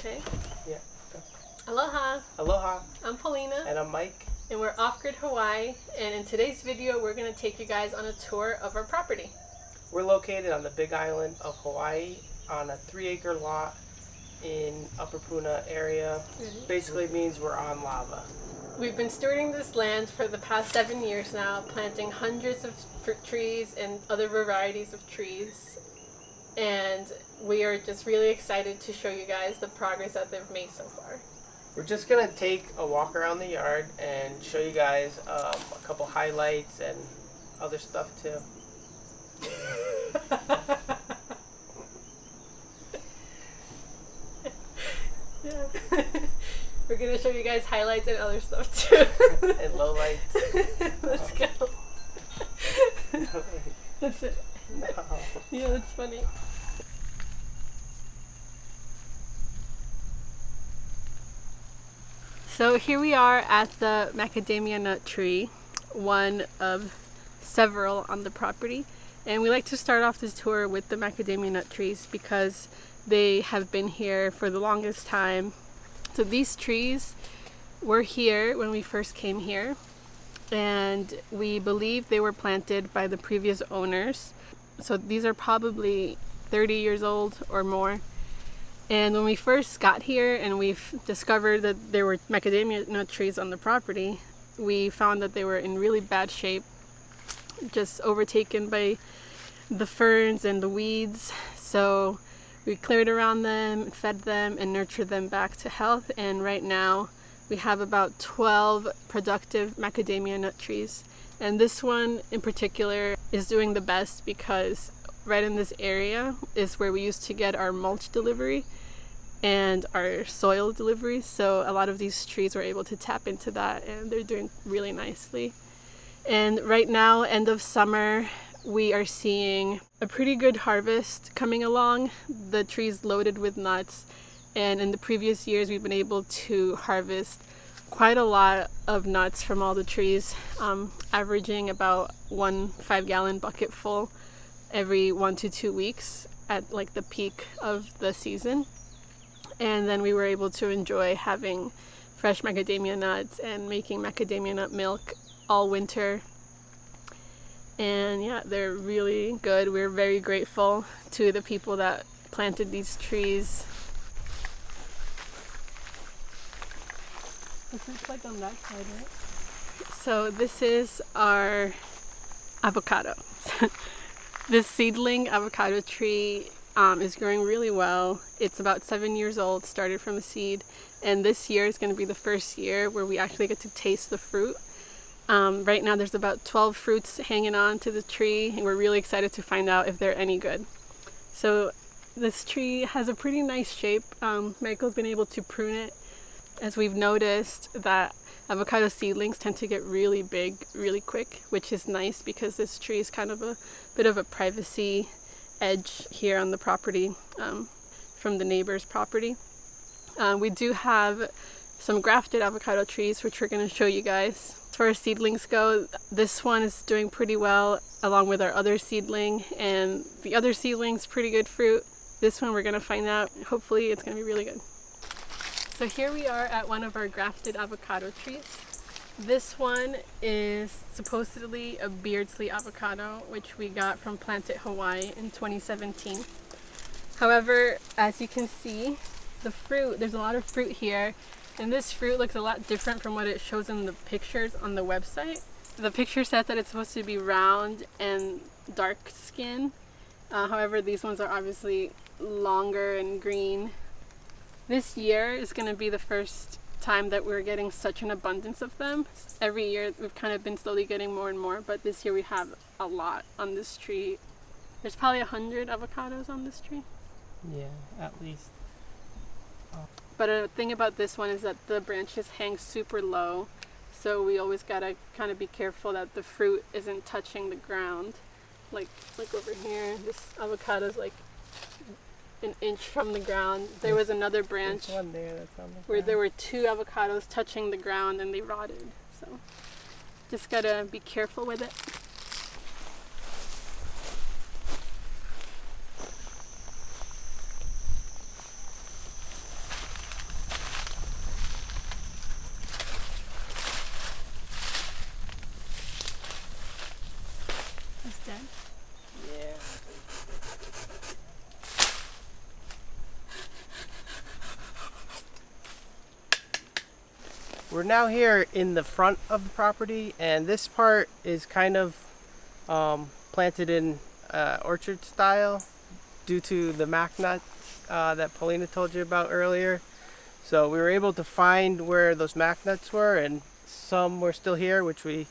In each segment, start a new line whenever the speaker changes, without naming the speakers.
Okay.
Yeah. Go.
Aloha.
Aloha.
I'm Paulina.
And I'm Mike.
And we're Off-Grid Hawaii. And in today's video, we're going to take you guys on a tour of our property.
We're located on the Big Island of Hawaii on a 3-acre lot in Upper Puna area. Basically means we're on lava.
We've been stewarding this land for the past 7 years now, planting hundreds of fruit trees and other varieties of trees. And we are just really excited to show you guys the progress that they've made so far.
We're just going to take a walk around the yard and show you guys a couple highlights and other stuff too.
Yeah. We're going to show you guys highlights and other stuff too.
And lowlights.
Let's go. That's it.
No.
Yeah, that's funny. So here we are at the Macadamia Nut Tree, one of several on the property. And we like to start off this tour with the Macadamia Nut Trees because they have been here for the longest time. So these trees were here when we first came here, and we believe they were planted by the previous owners. So these are probably 30 years old or more. And when we first got here and we've discovered that there were macadamia nut trees on the property, we found that they were in really bad shape, just overtaken by the ferns and the weeds. So we cleared around them, fed them, and nurtured them back to health. And right now we have about 12 productive macadamia nut trees. And this one in particular is doing the best because right in this area is where we used to get our mulch delivery and our soil delivery. So a lot of these trees were able to tap into that, and they're doing really nicely. And right now, end of summer, we are seeing a pretty good harvest coming along. The tree's loaded with nuts, and in the previous years we've been able to harvest quite a lot of nuts from all the trees, averaging about 1 5-gallon bucket full every 1 to 2 weeks at like the peak of the season. And then we were able to enjoy having fresh macadamia nuts and making macadamia nut milk all winter. And yeah, they're really good. We're very grateful to the people that planted these trees. This is like on that side, right? So this is our avocado. This seedling avocado tree is growing really well. It's about 7 years old, started from a seed, and this year is going to be the first year where we actually get to taste the fruit. Right now there's about 12 fruits hanging on to the tree, and we're really excited to find out if they're any good. So this tree has a pretty nice shape. Michael's been able to prune it, as we've noticed that avocado seedlings tend to get really big really quick, which is nice because this tree is kind of a bit of a privacy edge here on the property from the neighbor's property. We do have some grafted avocado trees, which we're going to show you guys. As far as seedlings go, this one is doing pretty well along with our other seedling, and the other seedling's pretty good fruit. This one we're going to find out. Hopefully it's going to be really good. So here we are at one of our grafted avocado trees. This one is supposedly a Beardsley avocado, which we got from Planted Hawaii in 2017. However, as you can see, the fruit, there's a lot of fruit here, and this fruit looks a lot different from what it shows in the pictures on the website. The picture says that it's supposed to be round and dark skin. However, these ones are obviously longer and green. This year is going to be the first time that we're getting such an abundance of them. Every year we've kind of been slowly getting more and more, but this year we have a lot on this tree. There's probably 100 avocados on this tree.
Yeah, at least.
But a thing about this one is that the branches hang super low, so we always gotta kind of be careful that the fruit isn't touching the ground. Like over here, this avocado's like an inch from the ground. There was another branch
one there that's on the
where
ground.
there were 2 avocados touching the ground and they rotted. So just gotta be careful with it.
We're now here in the front of the property, and this part is kind of planted in orchard style due to the Mac nuts that Paulina told you about earlier. So we were able to find where those Mac nuts were, and some were still here, which we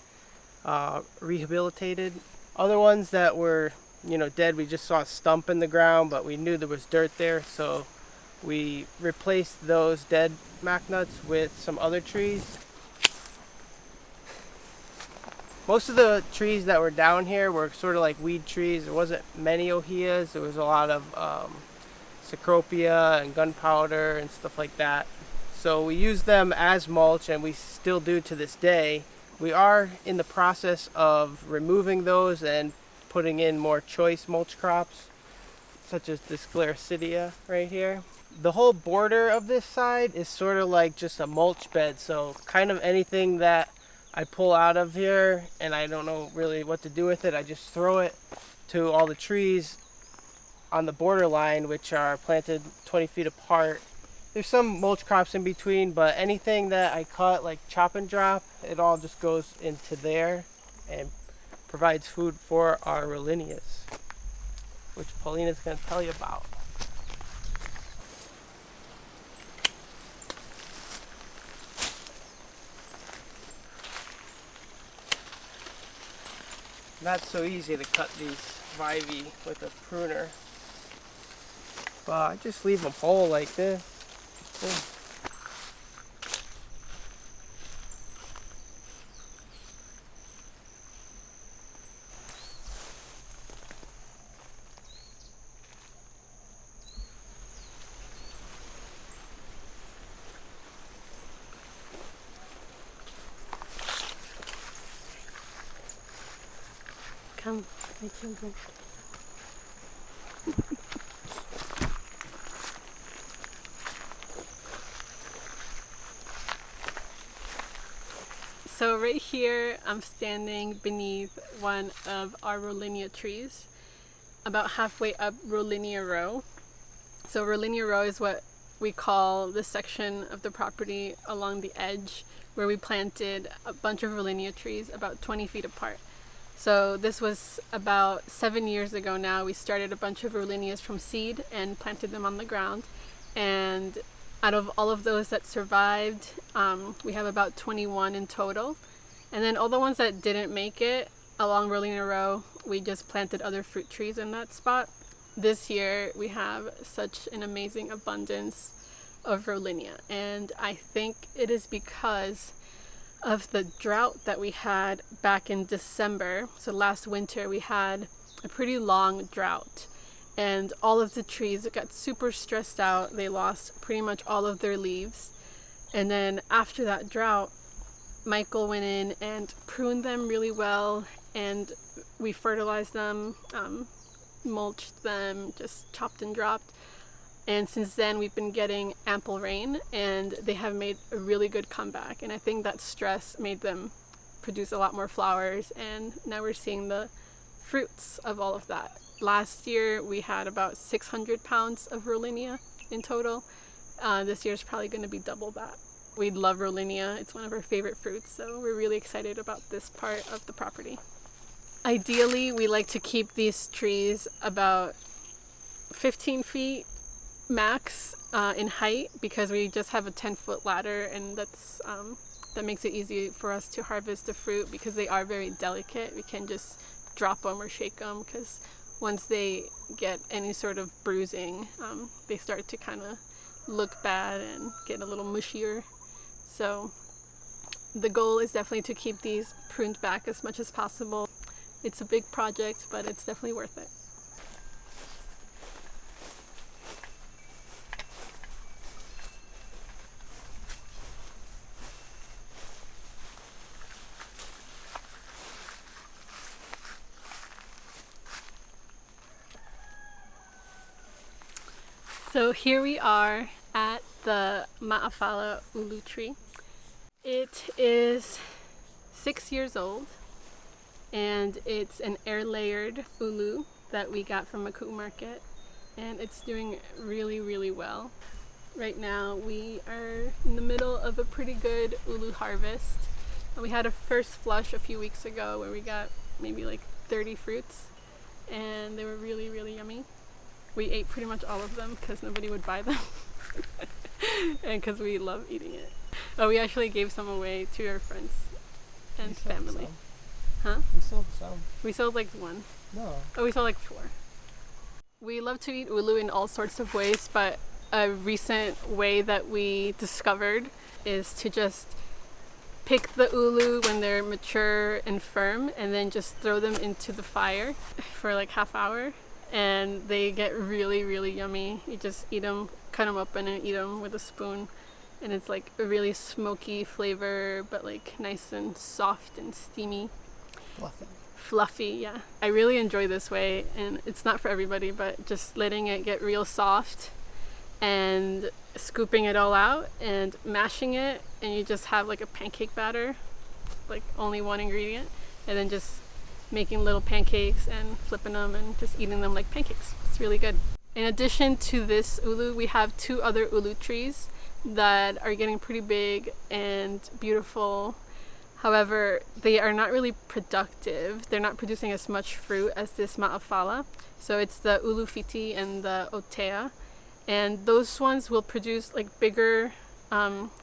rehabilitated. Other ones that were, dead, we just saw a stump in the ground, but we knew there was dirt there, so we replaced those dead Mac nuts with some other trees. Most of the trees that were down here were sort of like weed trees. There wasn't many ohias. There was a lot of cecropia and gunpowder and stuff like that. So we used them as mulch, and we still do to this day. We are in the process of removing those and putting in more choice mulch crops, such as this Sclerocidea right here. The whole border of this side is sort of like just a mulch bed, so kind of anything that I pull out of here and I don't know really what to do with it, I just throw it to all the trees on the borderline, which are planted 20 feet apart. There's some mulch crops in between, but anything that I cut, like chop and drop, it all just goes into there and provides food for our Rollinias, which Paulina's going to tell you about. Not so easy to cut these Vivae with a pruner, but I just leave them whole like this.
Come, my children. So right here, I'm standing beneath one of our Rollinia trees, about halfway up Rollinia Row. So Rollinia Row is what we call the section of the property along the edge where we planted a bunch of Rollinia trees about 20 feet apart. So this was about 7 years ago now. We started a bunch of Rollinias from seed and planted them on the ground. And out of all of those that survived, we have about 21 in total. And then all the ones that didn't make it along Rollinia Row, we just planted other fruit trees in that spot. This year we have such an amazing abundance of Rollinia. And I think it is because of the drought that we had back in December. So last winter we had a pretty long drought, and all of the trees got super stressed out. They lost pretty much all of their leaves. And then after that drought, Michael went in and pruned them really well, and we fertilized them, mulched them, just chopped and dropped. And since then, we've been getting ample rain, and they have made a really good comeback. And I think that stress made them produce a lot more flowers, and now we're seeing the fruits of all of that. Last year, we had about 600 pounds of Rollinia in total. This year's probably going to be double that. We love Rollinia. It's one of our favorite fruits, so we're really excited about this part of the property. Ideally, we like to keep these trees about 15 feet max in height, because we just have a 10-foot ladder, and that makes it easy for us to harvest the fruit, because they are very delicate. We can just drop them or shake them, because once they get any sort of bruising, they start to kind of look bad and get a little mushier. So the goal is definitely to keep these pruned back as much as possible. It's a big project, but it's definitely worth it. So here we are at the Mahalo ulu tree. It is 6 years old, and it's an air layered ulu that we got from a Maku market, and it's doing really, really well. Right now we are in the middle of a pretty good ulu harvest. We had a first flush a few weeks ago where we got maybe like 30 fruits, and they were really, really yummy. We ate pretty much all of them because nobody would buy them and because we love eating it. Oh, we actually gave some away to our friends and family. Huh?
We sold some.
We sold like one.
No.
Oh, we sold like 4. We love to eat ulu in all sorts of ways, but a recent way that we discovered is to just pick the ulu when they're mature and firm and then just throw them into the fire for like half hour, and they get really, really yummy. You just eat them, cut them up and then eat them with a spoon, and it's like a really smoky flavor but like nice and soft and steamy. Fluffy, yeah. I really enjoy this way, and it's not for everybody, but just letting it get real soft and scooping it all out and mashing it, and you just have like a pancake batter, like only one ingredient, and then just making little pancakes and flipping them and just eating them like pancakes. It's really good. In addition to this ulu, we have 2 other ulu trees that are getting pretty big and beautiful. However, they are not really productive. They're not producing as much fruit as this ma'afala. So it's the ulu fiti and the otea. And those ones will produce like bigger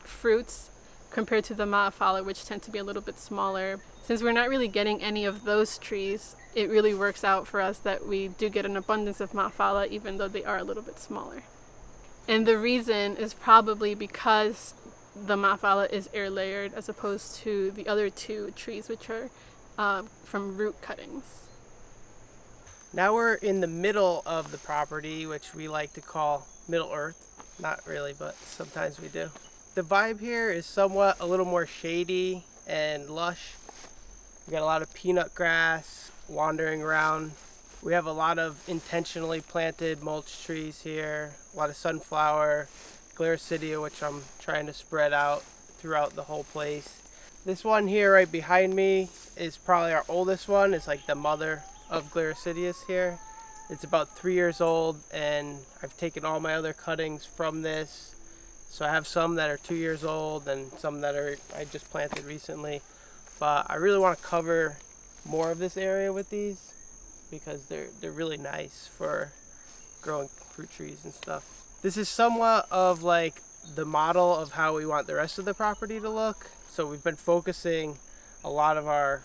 fruits compared to the ma'afala, which tend to be a little bit smaller. Since we're not really getting any of those trees, it really works out for us that we do get an abundance of ma'afala, even though they are a little bit smaller. And the reason is probably because the ma'afala is air layered as opposed to the other 2 trees, which are from root cuttings.
Now we're in the middle of the property, which we like to call Middle Earth. Not really, but sometimes we do. The vibe here is somewhat a little more shady and lush. We got a lot of peanut grass wandering around. We have a lot of intentionally planted mulch trees here, a lot of sunflower, Gliricidia, which I'm trying to spread out throughout the whole place. This one here right behind me is probably our oldest one. It's like the mother of Gliricidias here. It's about 3 years old, and I've taken all my other cuttings from this. So I have some that are 2 years old and some that I just planted recently. But I really want to cover more of this area with these because they're really nice for growing fruit trees and stuff. This is somewhat of like the model of how we want the rest of the property to look. So we've been focusing a lot of our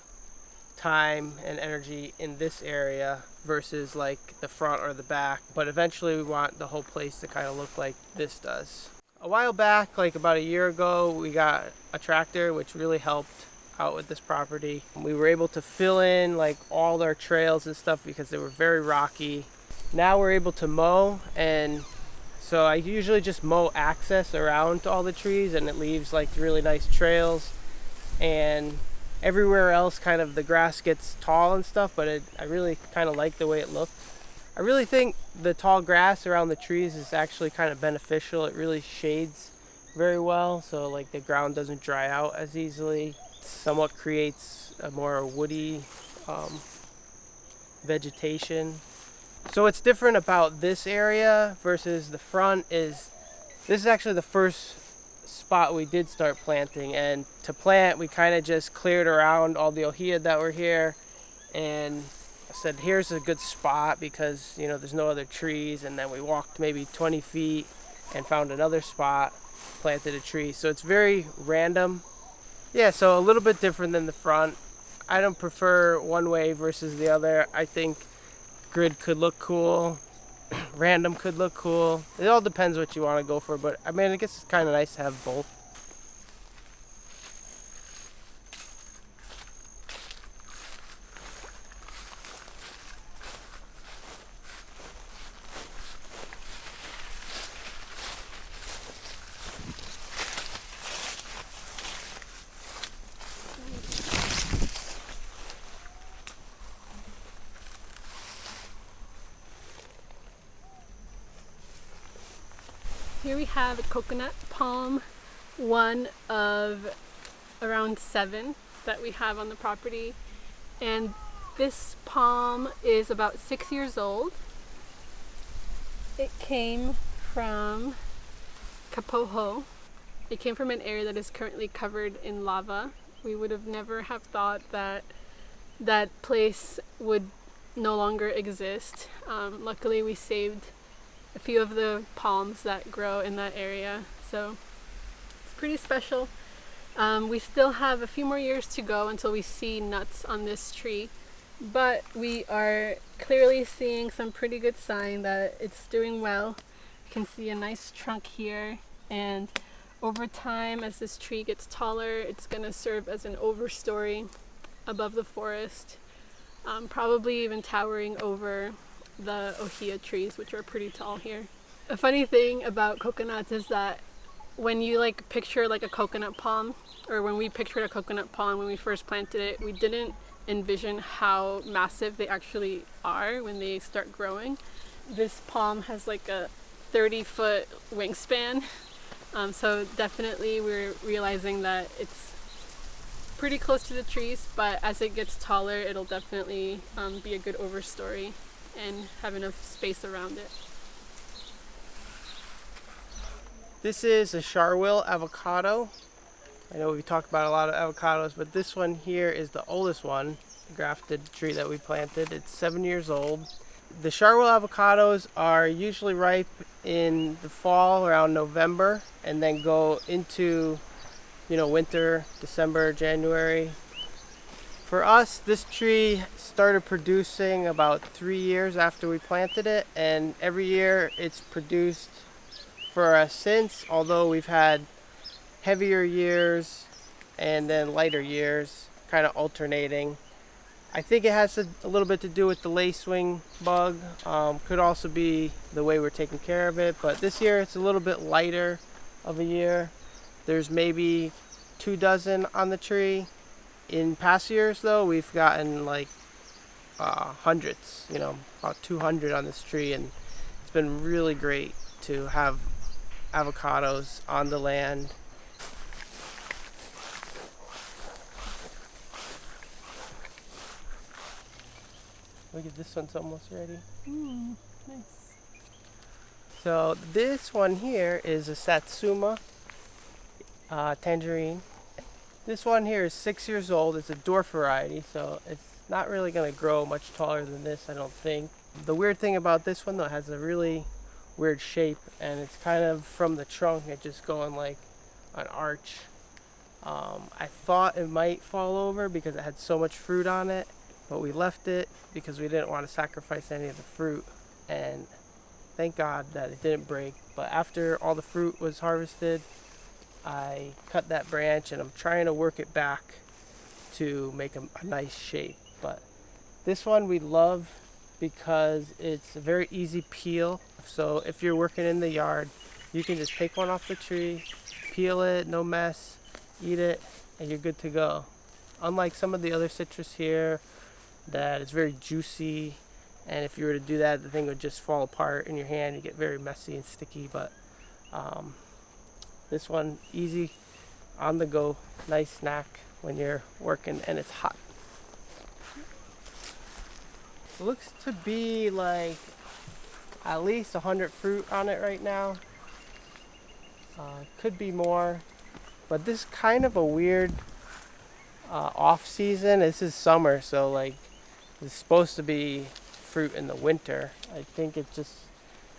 time and energy in this area versus like the front or the back. But eventually we want the whole place to kind of look like this does. A while back, like about a year ago, we got a tractor, which really helped out with this property. We were able to fill in like all our trails and stuff because they were very rocky. Now we're able to mow, and so I usually just mow access around to all the trees, and it leaves like really nice trails. And everywhere else kind of the grass gets tall and stuff, but I really kind of like the way it looked. I really think the tall grass around the trees is actually kind of beneficial. It really shades very well, so like the ground doesn't dry out as easily. It somewhat creates a more woody vegetation. So what's different about this area versus the front is this is actually the first spot we did start planting, and to plant we kind of just cleared around all the ohia that were here and said here's a good spot because you know there's no other trees, and then we walked maybe 20 feet and found another spot, planted a tree. So it's very random. Yeah, so a little bit different than the front. I don't prefer one way versus the other. I think grid could look cool, random could look cool. It all depends what you want to go for, but I mean I guess it's kind of nice to have both.
Here we have a coconut palm, one of around 7 that we have on the property. And this palm is about 6 years old. It came from Kapoho. It came from an area that is currently covered in lava. We would have never have thought that that place would no longer exist. Luckily, we saved a few of the palms that grow in that area, so it's pretty special. We still have a few more years to go until we see nuts on this tree, but we are clearly seeing some pretty good sign that it's doing well. You can see a nice trunk here, and over time, as this tree gets taller, it's going to serve as an overstory above the forest, probably even towering over the ohia trees, which are pretty tall here. A funny thing about coconuts is that when you picture a coconut palm, or when we pictured a coconut palm when we first planted it, we didn't envision how massive they actually are when they start growing. This palm has like a 30-foot wingspan, so definitely we're realizing that it's pretty close to the trees, but as it gets taller, it'll definitely be a good overstory and have enough space around it.
This is a Charwil avocado. I know we've talked about a lot of avocados, but this one here is the oldest one, the grafted tree that we planted. It's 7 years old. The Charwil avocados are usually ripe in the fall around November and then go into winter, December, January. For us, this tree started producing about 3 years after we planted it, and every year it's produced for us since, although we've had heavier years and then lighter years, kind of alternating. I think it has a little bit to do with the lacewing bug. Could also be the way we're taking care of it, but this year it's a little bit lighter of a year. There's maybe 2 dozen on the tree. In past years though, we've gotten hundreds, about 200 on this tree, and it's been really great to have avocados on the land. Look at this one's almost ready.
Nice.
So this one here is a Satsuma Tangerine. This one here is 6 years old. It's a dwarf variety, so it's not really going to grow much taller than this, I don't think. The weird thing about this one though, it has a really weird shape, and it's kind of from the trunk, it just going like an arch. I thought it might fall over because it had so much fruit on it, but we left it because we didn't want to sacrifice any of the fruit, and thank God that it didn't break. But after all the fruit was harvested, I cut that branch and I'm trying to work it back to make a nice shape. But this one we love because it's a very easy peel. So if you're working in the yard, you can just take one off the tree, peel it, no mess, eat it, and you're good to go. Unlike some of the other citrus here that is very juicy, and if you were to do that, the thing would just fall apart in your hand. You get very messy and sticky, but this one, easy, on the go, nice snack when you're working and it's hot. It looks to be like at least 100 fruit on it right now. Could be more, but this is kind of a weird off season. This is summer, so it's supposed to be fruit in the winter. I think it just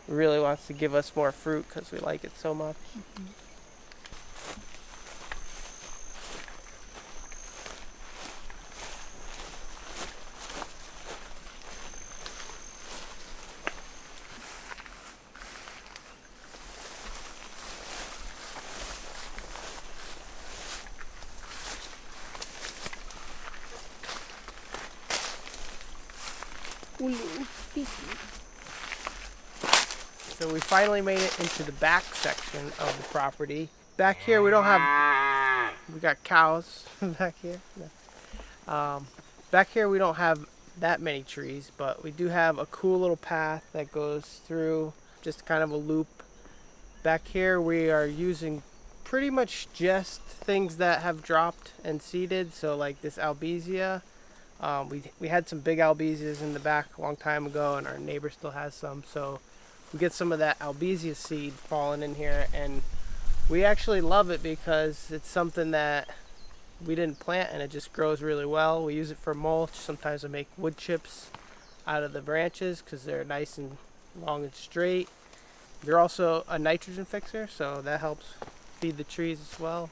really wants to give us more fruit because we like it so much.
Mm-hmm.
So we finally made it into the back section of the property. Back here we got cows back here. Back here we don't have that many trees, but we do have a cool little path that goes through, just kind of a loop. Back here we are using pretty much just things that have dropped and seeded, so like this albizia. We had some big albizias in the back a long time ago, and our neighbor still has some, so we get some of that albizia seed falling in here, and We actually love it because it's something that we didn't plant and it just grows really well. We use it for mulch. Sometimes we make wood chips out of the branches because they're nice and long and straight. They're also a nitrogen fixer, so that helps feed the trees as well.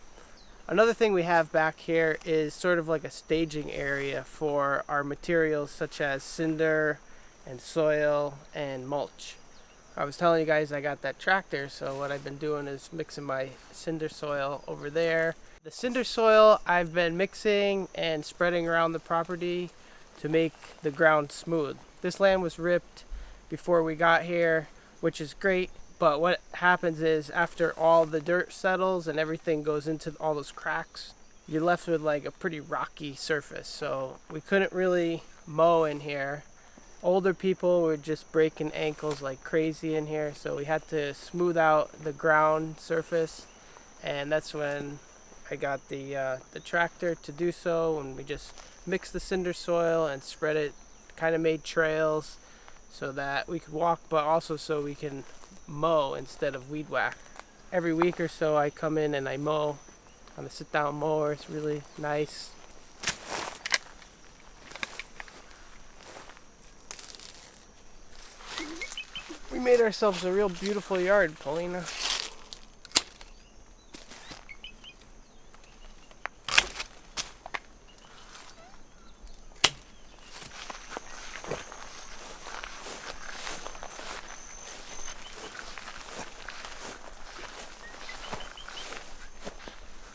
Another thing we have back here is sort of like a staging area for our materials such as cinder and soil and mulch. I was telling you guys I got that tractor, so what I've been doing is mixing my cinder soil over there. The cinder soil I've been mixing and spreading around the property to make the ground smooth. This land was ripped before we got here, which is great, but what happens is after all the dirt settles and everything goes into all those cracks, you're left with like a pretty rocky surface. So we couldn't really mow in here. Older people were just breaking ankles like crazy in here, so we had to smooth out the ground surface, and that's when I got the tractor to do so, and we just mixed the cinder soil and spread it, kind of made trails so that we could walk, but also so we can mow instead of weed whack. Every week or so I come in and I mow on a sit-down mower. It's really nice. We made ourselves a real beautiful yard, Paulina.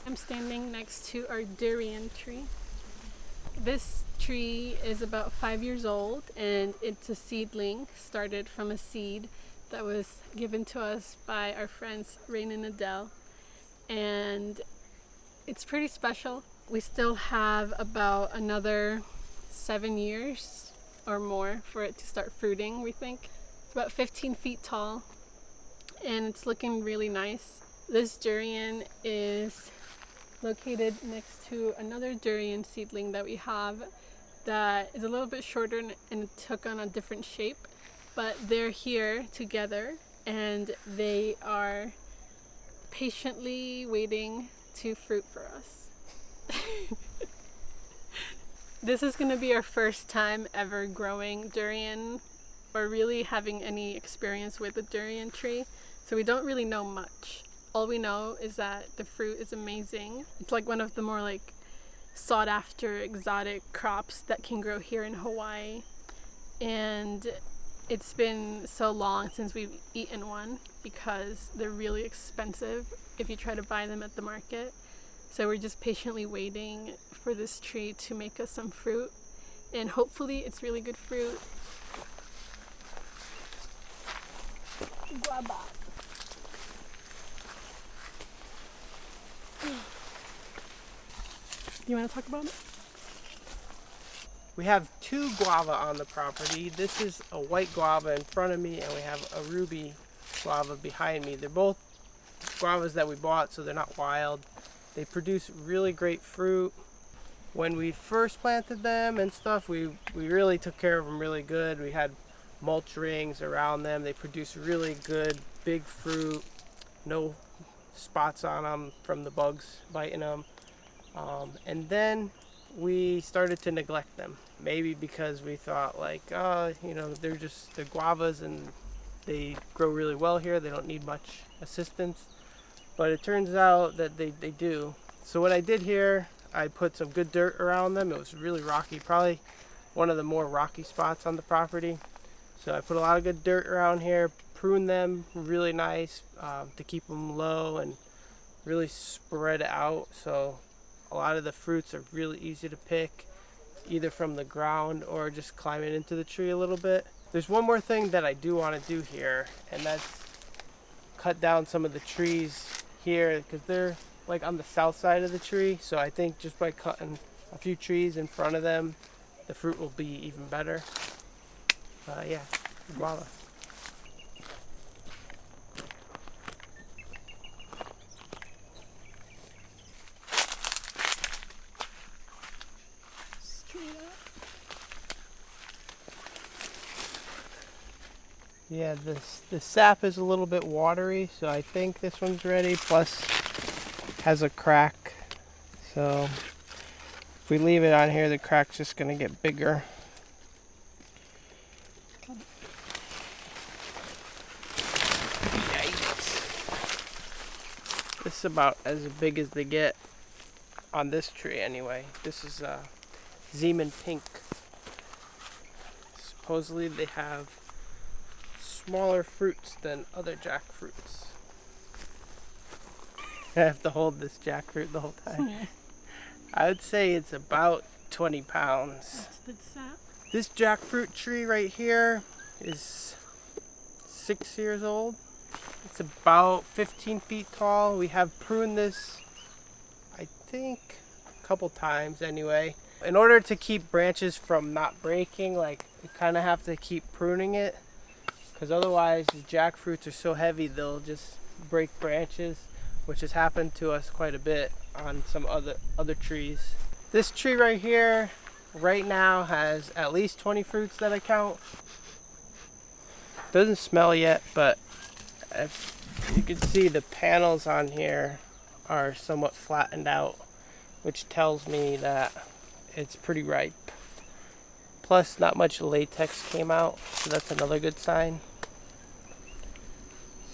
I'm standing next to our durian tree. This tree is about 5 years old and it's a seedling, started from a seed that was given to us by our friends Rain and Adele, and it's pretty special. We still have about another 7 years or more for it to start fruiting, we think. It's about 15 feet tall and it's looking really nice. This durian is located next to another durian seedling that we have that is a little bit shorter and it took on a different shape, but they're here together and they are patiently waiting to fruit for us. This is going to be our first time ever growing durian or really having any experience with the durian tree, so we don't really know much. All we know is that the fruit is amazing. It's like one of the more like sought after exotic crops that can grow here in Hawaii. And it's been so long since we've eaten one because they're really expensive if you try to buy them at the market. So we're just patiently waiting for this tree to make us some fruit. And hopefully it's really good fruit. Guava. You want to talk about it?
We have 2 guava on the property. This is a white guava in front of me and we have a ruby guava behind me. They're both guavas that we bought, so they're not wild. They produce really great fruit. When we first planted them and stuff, we really took care of them really good. We had mulch rings around them. They produce really good big fruit. No spots on them from the bugs biting them. And then we started to neglect them. Maybe because we thought like, they're just the guavas and they grow really well here. They don't need much assistance. But it turns out that they do. So what I did here, I put some good dirt around them. It was really rocky, probably one of the more rocky spots on the property. So I put a lot of good dirt around here, pruned them really nice to keep them low and really spread out. So a lot of the fruits are really easy to pick, either from the ground or just climbing into the tree a little bit. There's one more thing that I do want to do here, and that's cut down some of the trees here because they're like on the south side of the tree. So I think just by cutting a few trees in front of them, the fruit will be even better. Yeah, guava. Yeah, the sap is a little bit watery, so I think this one's ready. Plus, has a crack. So if we leave it on here, the crack's just gonna get bigger. Yikes! This is about as big as they get on this tree, anyway. This is Zeman Pink. Supposedly, they have smaller fruits than other jackfruits. I have to hold this jackfruit the whole time.
Yeah.
I would say it's about 20 pounds.
That's the sap.
This jackfruit tree right here is 6 years old. It's about 15 feet tall. We have pruned this, I think, a couple times anyway. In order to keep branches from not breaking, like, you kind of have to keep pruning it. Because otherwise, the jackfruits are so heavy, they'll just break branches, which has happened to us quite a bit on some other trees. This tree right here, right now, has at least 20 fruits that I count. Doesn't smell yet, but if you can see, the panels on here are somewhat flattened out, which tells me that it's pretty ripe. Plus, not much latex came out, so that's another good sign.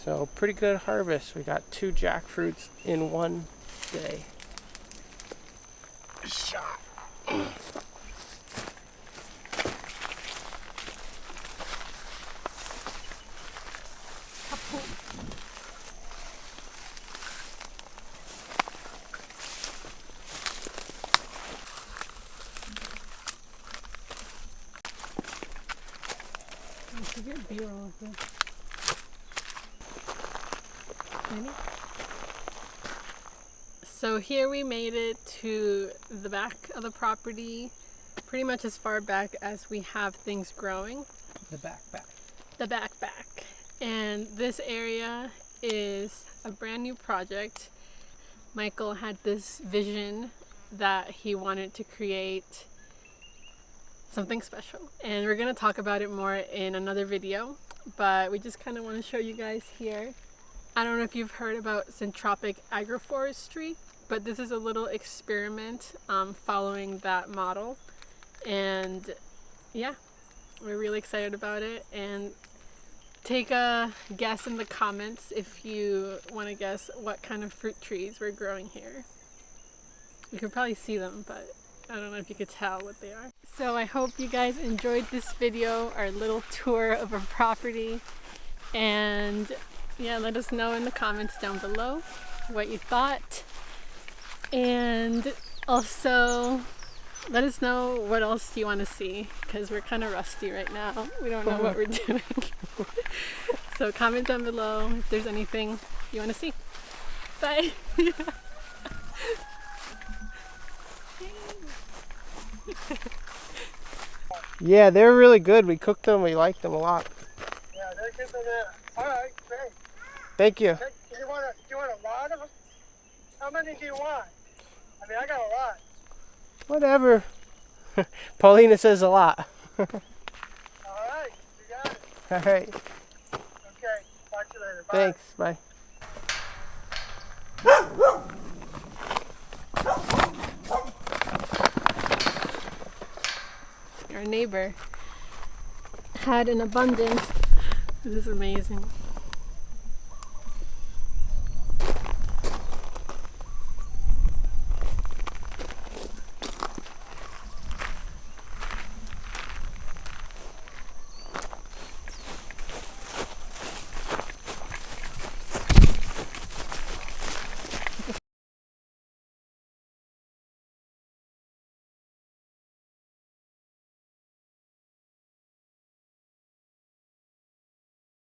So, pretty good harvest. We got 2 jackfruits in one day. Shot.
So here we made it to the back of the property, pretty much as far back as we have things growing.
The back.
The back. And this area is a brand new project. Michael had this vision that he wanted to create something special. And we're gonna talk about it more in another video, but we just kind of want to show you guys here. I don't know if you've heard about syntropic agroforestry, but this is a little experiment following that model. And yeah, we're really excited about it. And take a guess in the comments if you want to guess what kind of fruit trees we're growing here. You can probably see them, but I don't know if you could tell what they are. So I hope you guys enjoyed this video, our little tour of our property. And yeah, let us know in the comments down below what you thought. And also let us know what else you want to see, because we're kind of rusty right now. We don't know what we're doing. So comment down below if there's anything you want to see. Bye.
Yeah, they're really good. We cooked them. We liked them a lot.
Yeah, they're good for that. All right, great.
Thank you.
Do you want a lot of them? How many do you want? I mean, I got a lot.
Whatever. Paulina says a lot.
All right, you got it.
All right.
Okay, talk to you later. Bye.
Thanks. Bye.
Our neighbor had an abundance. This is amazing.